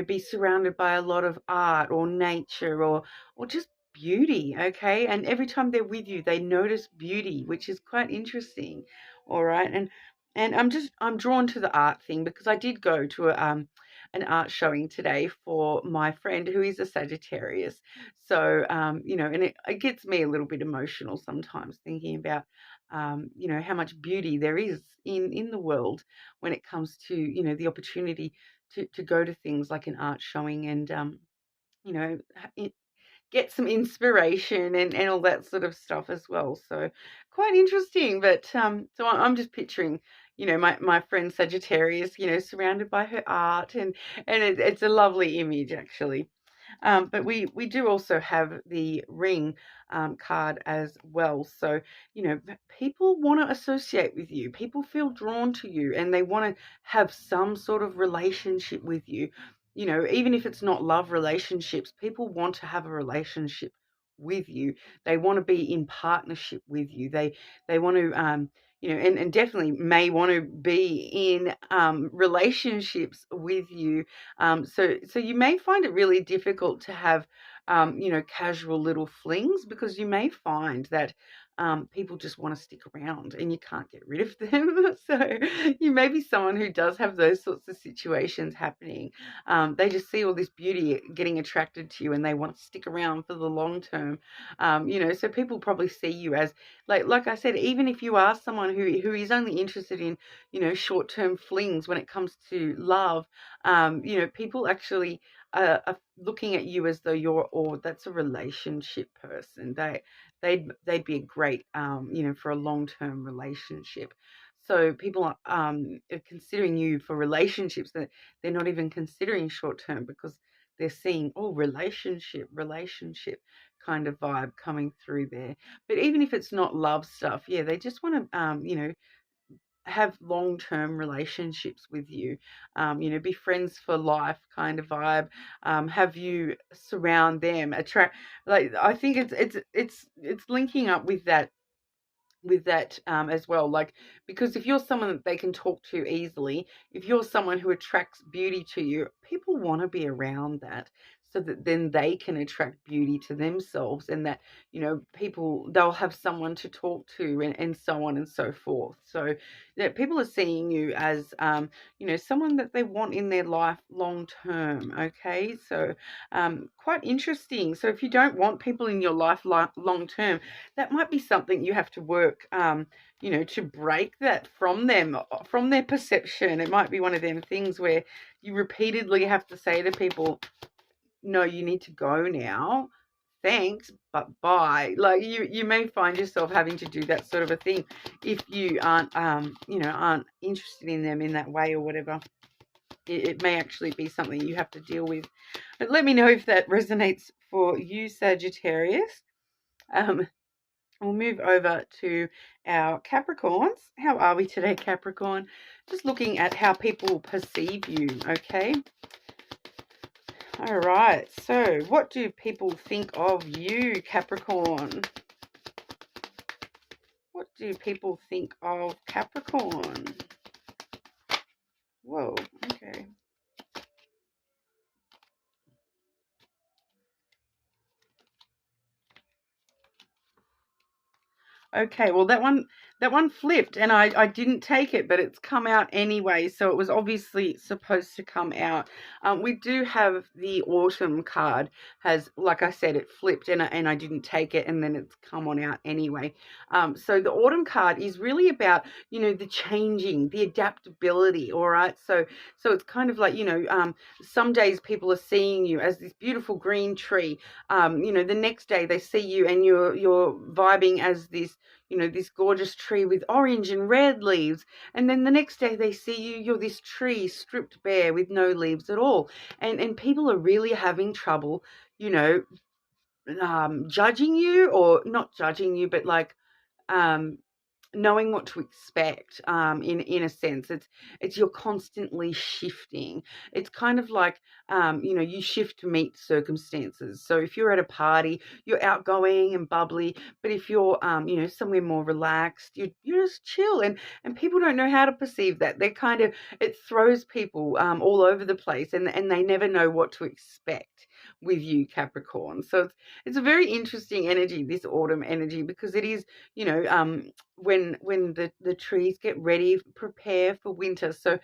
Speaker 1: be surrounded by a lot of art or nature or just beauty. Okay, and every time they're with you, they notice beauty, which is quite interesting. All right, and I'm drawn to the art thing because I did go to an art showing today for my friend who is a Sagittarius. So and it gets me a little bit emotional sometimes, thinking about how much beauty there is in the world when it comes to the opportunity to go to things like an art showing, and you know get some inspiration and all that sort of stuff as well. So quite interesting. But so I'm just picturing my friend Sagittarius surrounded by her art, and it's a lovely image, actually. But we do also have the ring card as well. So, people want to associate with you. People feel drawn to you, and they want to have some sort of relationship with you. Even if it's not love relationships, people want to have a relationship with you. They want to be in partnership with you. They want to and definitely may want to be in relationships with you. So you may find it really difficult to have, casual little flings, because you may find that people just want to stick around and you can't get rid of them. So you may be someone who does have those sorts of situations happening. They just see all this beauty getting attracted to you, and they want to stick around for the long term. So people probably see you as, like I said, even if you are someone who is only interested in short-term flings when it comes to love, people actually are looking at you as though that's a relationship person. They'd be a great for a long-term relationship. So people are considering you for relationships that they're not even considering short term, because they're seeing, oh, relationship kind of vibe coming through there. But even if it's not love stuff, yeah, they just want to, have long-term relationships with you, be friends for life kind of vibe, have you surround them, attract, like, I think it's linking up with that, as well, like, because if you're someone that they can talk to easily, if you're someone who attracts beauty to you, people want to be around that, so that then they can attract beauty to themselves, and that, people, they'll have someone to talk to, and so on and so forth. So that people are seeing you as, someone that they want in their life long term. Okay, so quite interesting. So if you don't want people in your life long term, that might be something you have to work, to break that from them, from their perception. It might be one of them things where you repeatedly have to say to people, no, you need to go now. Thanks, but bye. Like, you may find yourself having to do that sort of a thing if you aren't, aren't interested in them in that way or whatever. It may actually be something you have to deal with. But let me know if that resonates for you, Sagittarius. We'll move over to our Capricorns. How are we today, Capricorn? Just looking at how people perceive you, okay? All right, so what do people think of you, Capricorn? What do people think of Capricorn? Whoa, okay. Okay, well, that one flipped, and I didn't take it, but it's come out anyway, so it was obviously supposed to come out. We do have the autumn card, has, like I said, it flipped, and I didn't take it, and then it's come on out anyway. So the autumn card is really about, the changing, the adaptability, all right? So it's kind of like, some days people are seeing you as this beautiful green tree. The next day they see you and you're vibing as this, this gorgeous tree with orange and red leaves. And then the next day they see you, you're this tree stripped bare with no leaves at all. And people are really having trouble, judging you, or not judging you, but like, knowing what to expect, in a sense. It's you're constantly shifting. It's kind of like, you shift to meet circumstances. So if you're at a party, you're outgoing and bubbly, but if you're, somewhere more relaxed, you're just chill, and people don't know how to perceive that. They're kind of, it throws people all over the place, and they never know what to expect with you, Capricorn. So it's a very interesting energy, this autumn energy, because it is, when the trees get ready, prepare for winter. So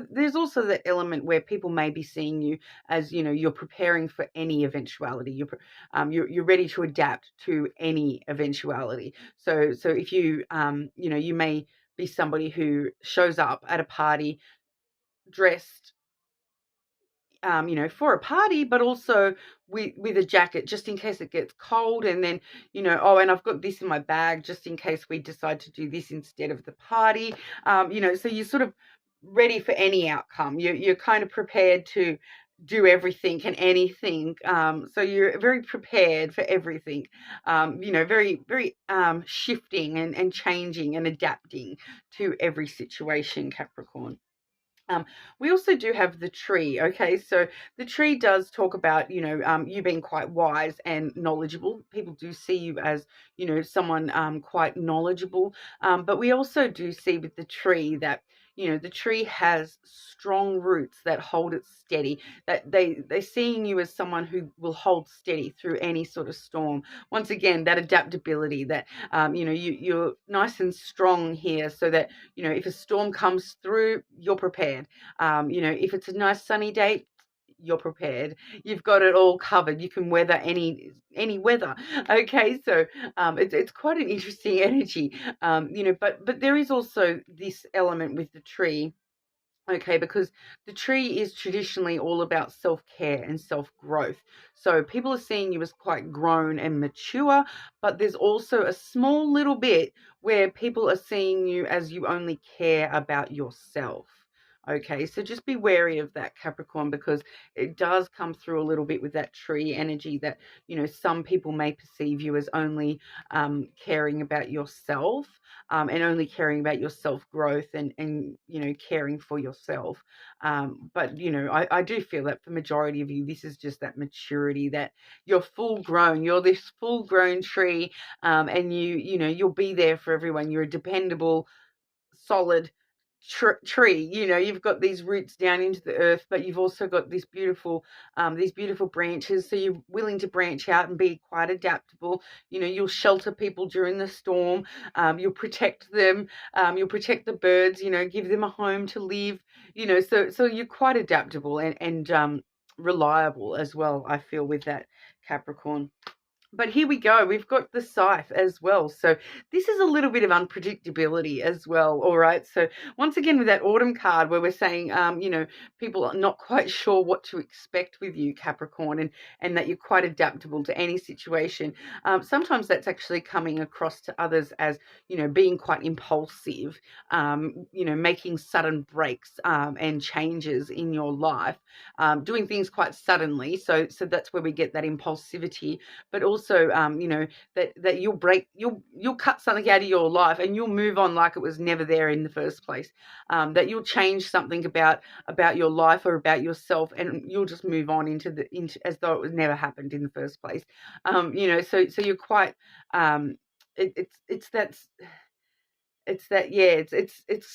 Speaker 1: there's also the element where people may be seeing you as, you're preparing for any eventuality. You're ready to adapt to any eventuality. So if you, you may be somebody who shows up at a party dressed, for a party, but also with a jacket, just in case it gets cold. And then, oh, and I've got this in my bag just in case we decide to do this instead of the party. So you're sort of ready for any outcome. You're kind of prepared to do everything and anything. So you're very prepared for everything. Very, very shifting and changing and adapting to every situation, Capricorn. We also do have the tree, okay? So the tree does talk about, you being quite wise and knowledgeable. People do see you as, someone quite knowledgeable. But we also do see with the tree that, the tree has strong roots that hold it steady, that they're seeing you as someone who will hold steady through any sort of storm. Once again, that adaptability, that, you're nice and strong here, so that, if a storm comes through, you're prepared. If it's a nice sunny day, you're prepared. You've got it all covered. You can weather any weather. Okay, so it's quite an interesting energy. But there is also this element with the tree Okay, because the tree is traditionally all about self-care and self-growth. So people are seeing you as quite grown and mature, but there's also a small little bit where people are seeing you as you only care about yourself. Okay, so just be wary of that, Capricorn, because it does come through a little bit with that tree energy that, some people may perceive you as only caring about yourself, and only caring about your self-growth and caring for yourself. But I do feel that for majority of you, this is just that maturity, that you're full grown, you're this full grown tree, and you'll be there for everyone. You're a dependable, solid tree. You've got these roots down into the earth, but you've also got these beautiful branches, so you're willing to branch out and be quite adaptable. You'll shelter people during the storm. You'll protect them. You'll protect the birds, give them a home to live. So you're quite adaptable and reliable as well, I feel, with that, Capricorn. But here we go. We've got the scythe as well. So this is a little bit of unpredictability as well. All right. So once again, with that autumn card where we're saying, people are not quite sure what to expect with you, Capricorn, and that you're quite adaptable to any situation. Sometimes that's actually coming across to others as, being quite impulsive, making sudden breaks and changes in your life, doing things quite suddenly. So that's where we get that impulsivity, but also that you'll cut something out of your life and you'll move on like it was never there in the first place. That you'll change something about your life or about yourself, and you'll just move on into as though it was never happened in the first place. So you're quite it's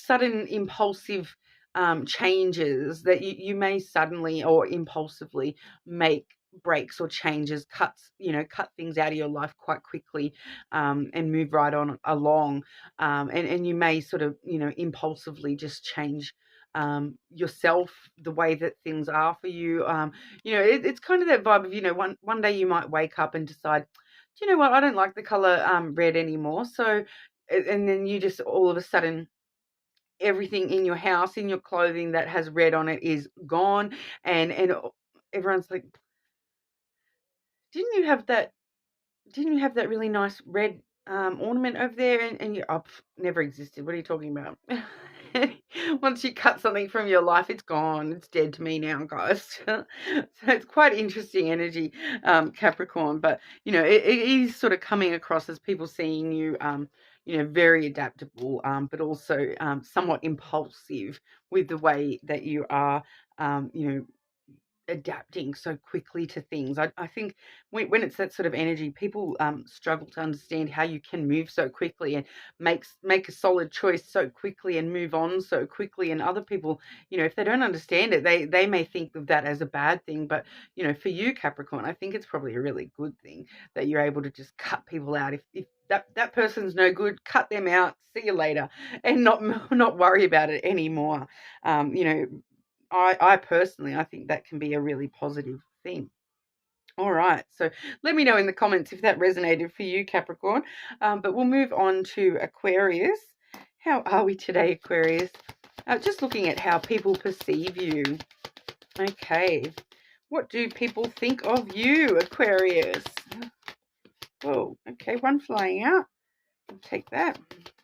Speaker 1: sudden impulsive changes that you may suddenly or impulsively make breaks or changes, cut things out of your life quite quickly, and move right on along, and you may sort of impulsively just change yourself, the way that things are for you. It's kind of that vibe of one day you might wake up and decide, do you know what, I don't like the color red anymore. So and then you just all of a sudden, everything in your house, in your clothing that has red on it is gone, and everyone's like, didn't you have that really nice red ornament over there? And you, oh, never existed. What are you talking about? Once you cut something from your life, it's gone. It's dead to me now, guys. So it's quite interesting energy, Capricorn. But it is sort of coming across as people seeing you, very adaptable, but also somewhat impulsive with the way that you are, adapting so quickly to things. I think when it's that sort of energy, people struggle to understand how you can move so quickly and make a solid choice so quickly and move on so quickly. And other people, if they don't understand it, they may think of that as a bad thing. But for you, Capricorn, I think it's probably a really good thing that you're able to just cut people out. If that person's no good, cut them out, see you later, and not worry about it anymore. I personally, I think that can be a really positive thing. All right, so let me know in the comments if that resonated for you, Capricorn. But we'll move on to Aquarius. How are we today, Aquarius? Just looking at how people perceive you. Okay, what do people think of you, Aquarius? Whoa, okay, one flying out. I'll take that.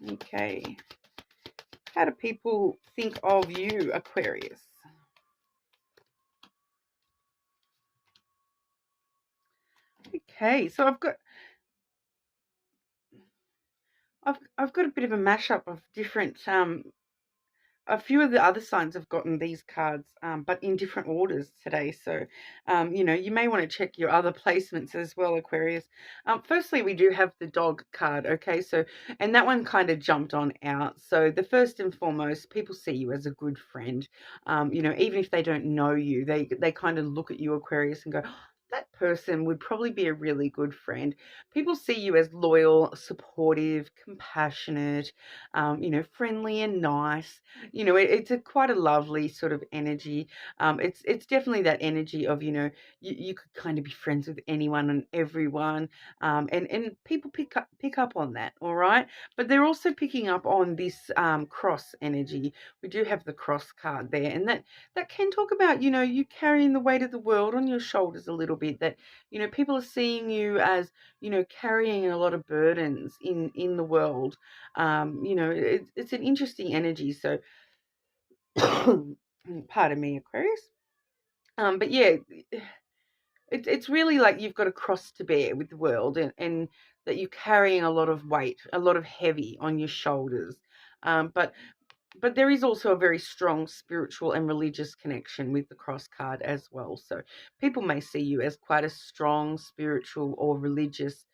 Speaker 1: Okay, how do people think of you, Aquarius? Okay, so I've got a bit of a mashup of different a few of the other signs have gotten these cards, but in different orders today. So, you may want to check your other placements as well, Aquarius. Firstly, we do have the dog card, okay? So, and that one kind of jumped on out. So the first and foremost, people see you as a good friend. Even if they don't know you, they kind of look at you, Aquarius, and go, that person would probably be a really good friend. People see you as loyal, supportive, compassionate, friendly and nice. It's quite a lovely sort of energy. It's definitely that energy of, you could kind of be friends with anyone and everyone, and people pick up on that, all right? But they're also picking up on this cross energy. We do have the cross card there, and that can talk about, you carrying the weight of the world on your shoulders a little bit, that, people are seeing you as, carrying a lot of burdens in the world. It's an interesting energy. So, pardon me, Aquarius. But yeah, it's really like you've got a cross to bear with the world, and that you're carrying a lot of weight, a lot of heavy on your shoulders. But there is also a very strong spiritual and religious connection with the cross card as well. So people may see you as quite a strong spiritual or religious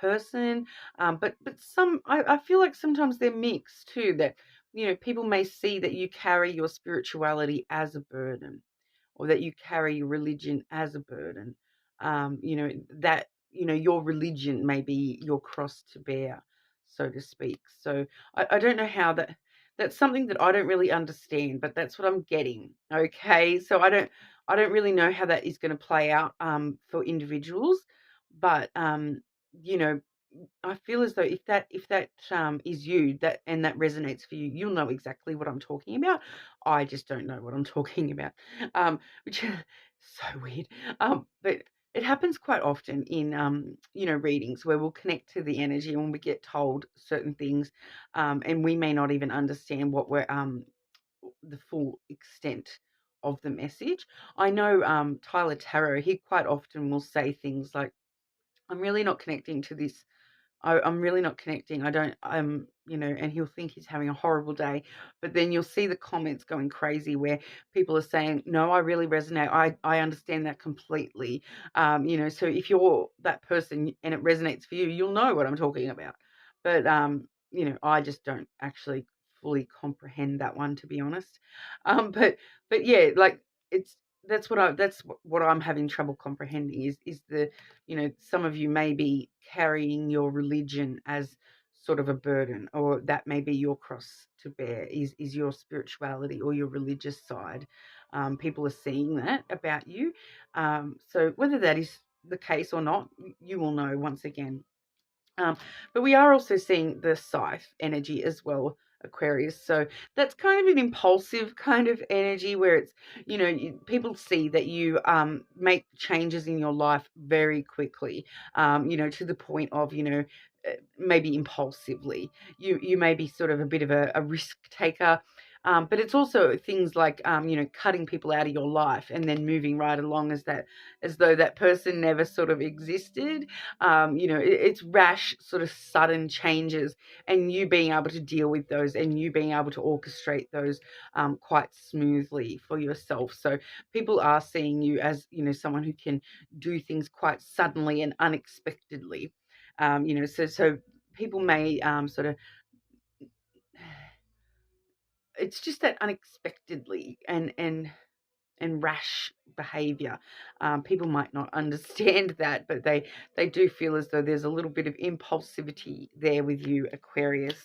Speaker 1: person. But I feel like sometimes they're mixed too, that, people may see that you carry your spirituality as a burden, or that you carry your religion as a burden. That, your religion may be your cross to bear, so to speak. So I don't know how that's something that I don't really understand, but that's what I'm getting. Okay. So I don't really know how that is going to play out for individuals, but you know, I feel as though if that is you, that resonates for you, you'll know exactly what I'm talking about. I just don't know what I'm talking about, which is so weird. But it happens quite often in readings, where we'll connect to the energy when we get told certain things, and we may not even understand what we're the full extent of the message. I know Tyler Tarot, he quite often will say things like, "I'm really not connecting to this. I'm really not connecting. I don't, and he'll think he's having a horrible day. But then you'll see the comments going crazy, where people are saying, no, I really resonate. I understand that completely. So if you're that person and it resonates for you, you'll know what I'm talking about. But, I just don't actually fully comprehend that one, to be honest. But yeah, like it's, that's what I'm having trouble comprehending, is the, some of you may be carrying your religion as sort of a burden, or that may be your cross to bear, is your spirituality or your religious side. People are seeing that about you. So whether that is the case or not, you will know once again. But we are also seeing the scythe energy as well, Aquarius. So that's kind of an impulsive kind of energy, where it's, people see that you make changes in your life very quickly, to the point of, maybe impulsively. You may be sort of a bit of a risk taker. But it's also things like, cutting people out of your life and then moving right along as though that person never sort of existed. It's rash, sort of sudden changes, and you being able to deal with those, and you being able to orchestrate those quite smoothly for yourself. So people are seeing you as, someone who can do things quite suddenly and unexpectedly. So people may sort of, it's just that unexpectedly and rash behavior. People might not understand that, but they do feel as though there's a little bit of impulsivity there with you, Aquarius.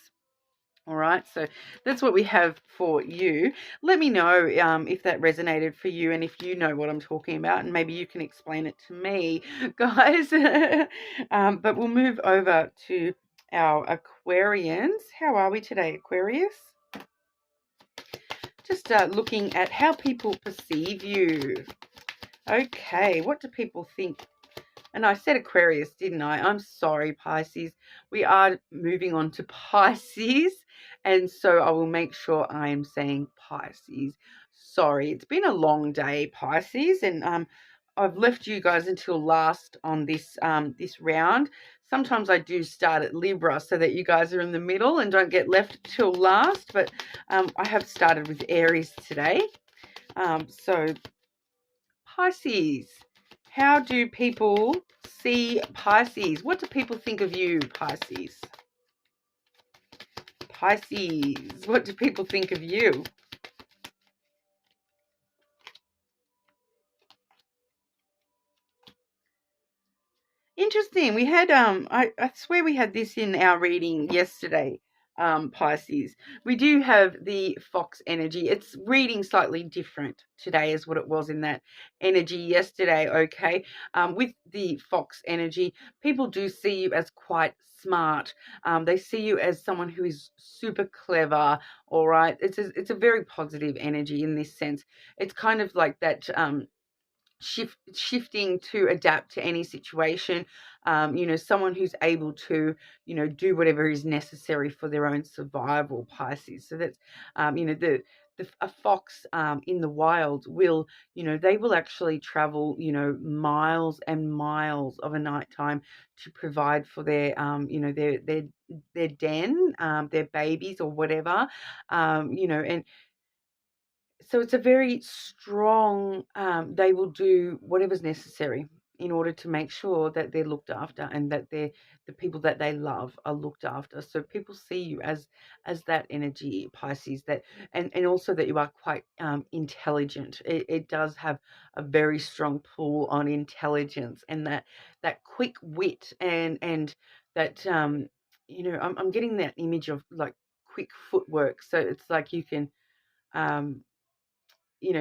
Speaker 1: All right, so that's what we have for you. Let me know if that resonated for you, and if you know what I'm talking about, and maybe you can explain it to me, guys. But we'll move over to our Aquarians. How are we today, Aquarius? Just looking at how people perceive you. Okay, what do people think? And I said Aquarius, didn't I? I'm sorry, Pisces. We are moving on to Pisces, and so I will make sure I am saying Pisces. Sorry, it's been a long day, Pisces, and I've left you guys until last on this round. Sometimes I do start at Libra so that you guys are in the middle and don't get left till last, but I have started with Aries today. So Pisces, how do people see Pisces? What do people think of you, Pisces? Pisces, what do people think of you? interesting. We had I swear we had this in our reading yesterday, Pisces. We do have the fox energy. It's reading slightly different today as what it was in that energy yesterday, okay? With the fox energy, people do see you as quite smart. They see you as someone who is super clever, all right? It's a very positive energy in this sense. It's kind of like that shifting to adapt to any situation, someone who's able to do whatever is necessary for their own survival, Pisces. So that's a fox in the wild will, they will actually travel miles and miles of a nighttime to provide for their their den, their babies or whatever, and so it's a very strong, they will do whatever's necessary in order to make sure that they're looked after and that the people that they love are looked after. So people see you as that energy, Pisces, that and also that you are quite intelligent. It does have a very strong pull on intelligence and that quick wit and that I'm getting that image of like quick footwork. So it's like you can um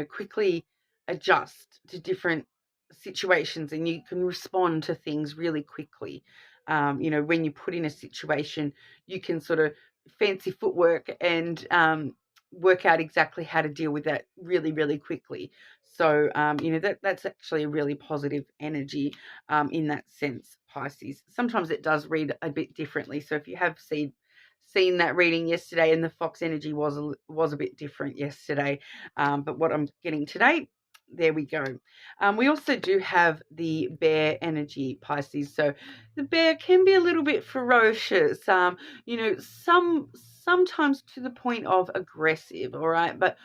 Speaker 1: quickly adjust to different situations and you can respond to things really quickly. When you put in a situation, you can sort of fancy footwork and work out exactly how to deal with that really, really quickly. So, that's actually a really positive energy in that sense, Pisces. Sometimes it does read a bit differently. So if you have seen that reading yesterday and the fox energy was a bit different yesterday, but what I'm getting today, there we go. We also do have the bear energy, Pisces. So the bear can be a little bit ferocious, sometimes to the point of aggressive, all right? But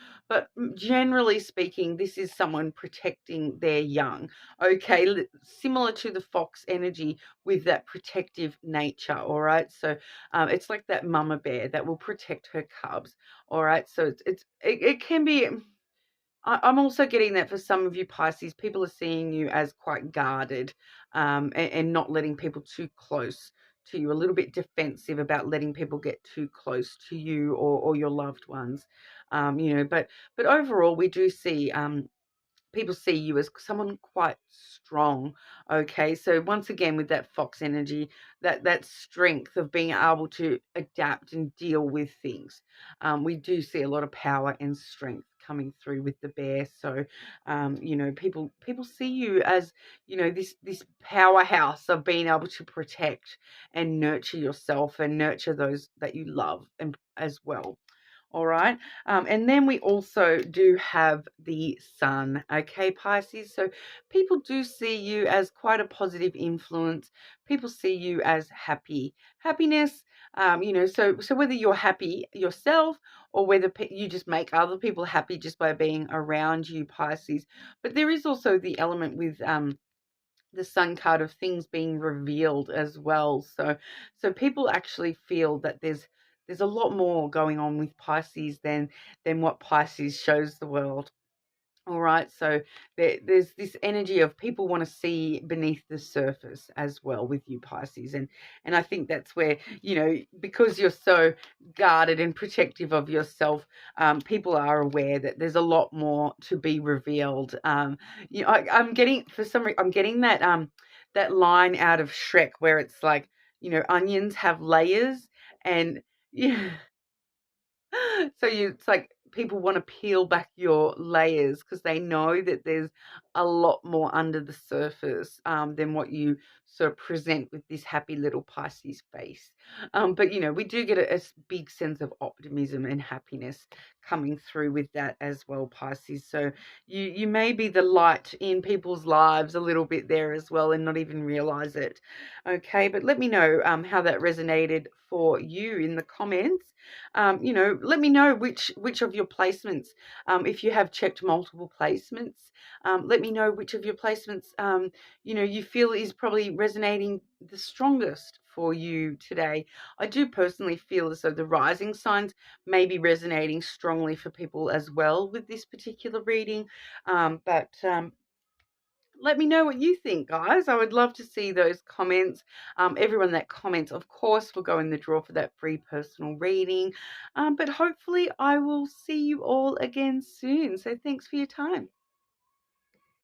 Speaker 1: generally speaking, this is someone protecting their young, okay? Similar to the fox energy with that protective nature, all right? So it's like that mama bear that will protect her cubs, all right? So it can be. I'm also getting that for some of you Pisces, people are seeing you as quite guarded, and not letting people too close to you, a little bit defensive about letting people get too close to you or your loved ones. But overall, we do see people see you as someone quite strong, okay? So once again, with that fox energy, that strength of being able to adapt and deal with things, we do see a lot of power and strength coming through with the bear. So people see you as this powerhouse of being able to protect and nurture yourself and nurture those that you love and as well. All right. And then we also do have the sun. Okay, Pisces. So people do see you as quite a positive influence. People see you as happiness. So whether you're happy yourself or whether you just make other people happy just by being around you, Pisces. But there is also the element with the sun card of things being revealed as well. So people actually feel that there's a lot more going on with Pisces than what Pisces shows the world. All right, so there's this energy of people want to see beneath the surface as well with you, Pisces, and I think that's where because you're so guarded and protective of yourself, people are aware that there's a lot more to be revealed. I'm getting I'm getting that line out of Shrek where it's like onions have layers and yeah. So it's like people want to peel back your layers because they know that there's a lot more under the surface than what you sort of present with this happy little Pisces face. But we do get a big sense of optimism and happiness coming through with that as well, Pisces. So you may be the light in people's lives a little bit there as well and not even realize it. Okay, but let me know how that resonated for you in the comments. Let me know which of your placements, if you have checked multiple placements, let me know which of your placements, you feel is probably resonating the strongest for you today. I do personally feel as though the rising signs may be resonating strongly for people as well with this particular reading, but let me know what you think, guys. I would love to see those comments. Everyone that comments, of course, will go in the draw for that free personal reading. But hopefully I will see you all again soon. So thanks for your time.